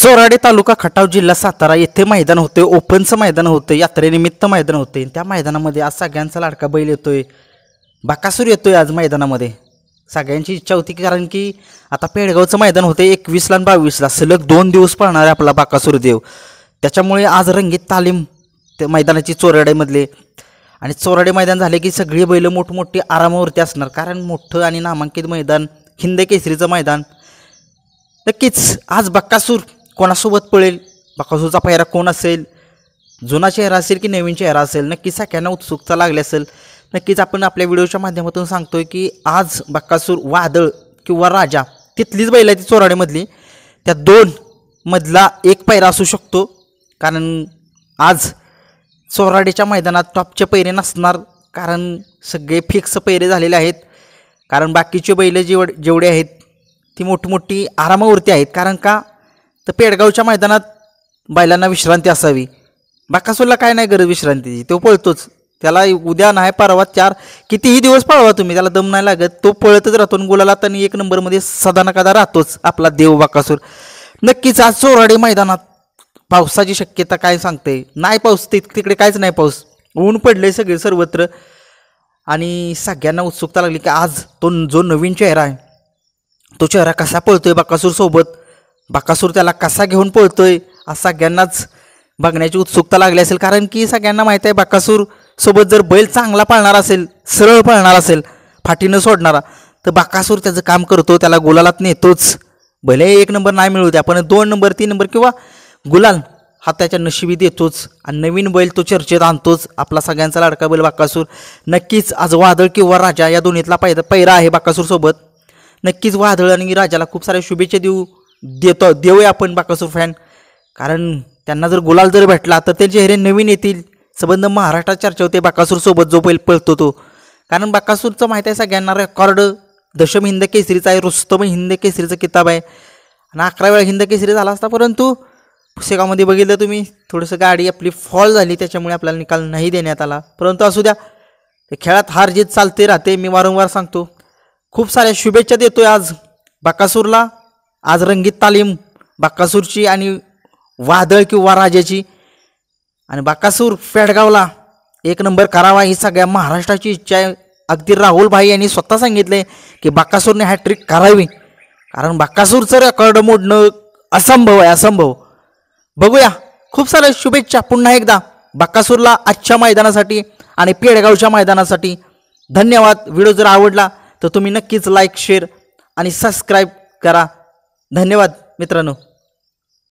चोराडे तालुका खटाव जिल्हा सातारा येथे मैदान होते, ओपनचं मैदान होतं, यात्रेनिमित्त मैदान होते। त्या मैदानामध्ये आज सगळ्यांचा लाडका बैल येतोय, बकासूर येतोय आज मैदानामध्ये। सगळ्यांची इच्छा होती कारण की आता पेडगावचं मैदान होते 21 आणि 22 सलग 2 दिवस पळणार आहे आपला बकासूर देव। त्याच्यामुळे आज रंगीत तालीम त्या मैदानाची चोराडेमधले। आणि चोराडे मैदान झाले की सगळी बैल मोठमोठी आरामावरती असणार, कारण मोठं आणि नामांकित मैदान, हिंद केसरीचं मैदान। नक्कीच आज बकासूर कोणासोबत पळेल, बकासूरचा पायरा कोण असेल, जुना चेहरा असेल की नवीन चेहरा असेल, नक्कीच सगळ्यांना उत्सुकता लागली असेल। नक्कीच आपण आपल्या व्हिडिओच्या माध्यमातून सांगतोय की आज बकासूर, वादळ किंवा राजा, तिथलीच बैल आहे ती चोराडेमधली, त्या दोन मधला एक पायरा असू शकतो। कारण आज चोराडेच्या मैदानात टॉपचे पैरे नसणार, कारण सगळे फिक्स पैरे झालेले आहेत। कारण बाकीचे बैल जेवढे आहेत ती मोठी आरामावरती आहेत। कारण का तर पेडगावच्या मैदानात बैलांना विश्रांती असावी, बकासूरला काय नाही गरज विश्रांतीची, तो पळतोच। त्याला उद्या नाही परवा 4 कितीही दिवस पळवा तुम्ही, त्याला दम नाही लागत, तो पळतच राहतो। गुलाला तर 1 नंबरमध्ये सदा ना कदा राहतोच आपला देव बकासूर। नक्कीच आज चोराडे मैदानात पावसाची शक्यता काय सांगते, नाही पाऊस, तिकडे काहीच नाही पाऊस, ऊन पडले सगळे सर्वत्र। आणि सगळ्यांना उत्सुकता लागली की आज तो जो नवीन चेहरा आहे तो चेहरा कसा पळतोय बकासूर सोबत, बकासूर त्याला कसा घेऊन पळतोय, आज सगळ्यांनाच बघण्याची उत्सुकता लागली असेल। कारण की सगळ्यांना माहिती आहे बकासूर सोबत जर बैल चांगला पळणार असेल, सरळ पळणार असेल, फाटी न सोडणारा, तर बकासूर त्याचं काम करतो, त्याला गुलालात नेतोच। भले 1 नंबर नाही मिळू द्या, पण 2 नंबर 3 नंबर किंवा गुलाल हा त्याच्या नशिबी देतोच। आणि नवीन बैल तो चर्चेत आणतोच, आपला सगळ्यांचा लाडका बैल बकासूर। नक्कीच आज वादळ किंवा राजा या दोन्हीतला पैरा आहे बकासूर सोबत। नक्कीच वादळ आणि राजाला खूप साऱ्या शुभेच्छा देऊया आपण बकासूर फॅन, कारण त्यांना जर गुलाल जर भेटला तर ते चेहरे नवीन येतील, संबंध महाराष्ट्रात चर्चा होते बकासूर सोबत जो बैल पळतो तो। कारण बकासूरचं माहिती आहे सगळ्यांना, रेकॉर्ड दशम हिंद केसरीचा आहे, रुस्तम हिंद केसरीचा किताब आहे, आणि 11 वेळा हिंद केसरी झाला असता। परंतु पुसेगावमध्ये बघितलं तुम्ही, थोडंसं गाडी आपली फॉल झाली, त्याच्यामुळे आपल्याला निकाल नाही देण्यात आला। परंतु असू द्या, खेळात हार जीत चालते राहते, मी वारंवार सांगतो। खूप साऱ्या शुभेच्छा देतोय आज बकासूरला। आज रंगीत तालीम बकासूरची आणि वादळ किंवा राजाची, आणि बकासूर पेडगावला 1 नंबर करावा ही सगळ्या महाराष्ट्राची इच्छा आहे। अगदी राहुल भाई यांनी स्वतः सांगितले की बकासूरने हॅट्रिक करावी, कारण बकासूरचं रेकॉर्ड मोडणं असंभव आहे, असंभव। बघूया, खूप साऱ्या शुभेच्छा पुन्हा एकदा बकासूरला आजच्या मैदानासाठी आणि पेडगावच्या मैदानासाठी। धन्यवाद। व्हिडिओ जर आवडला तर तुम्ही नक्कीच लाईक, शेअर आणि सबस्क्राईब करा। धन्यवाद मित्रांनो।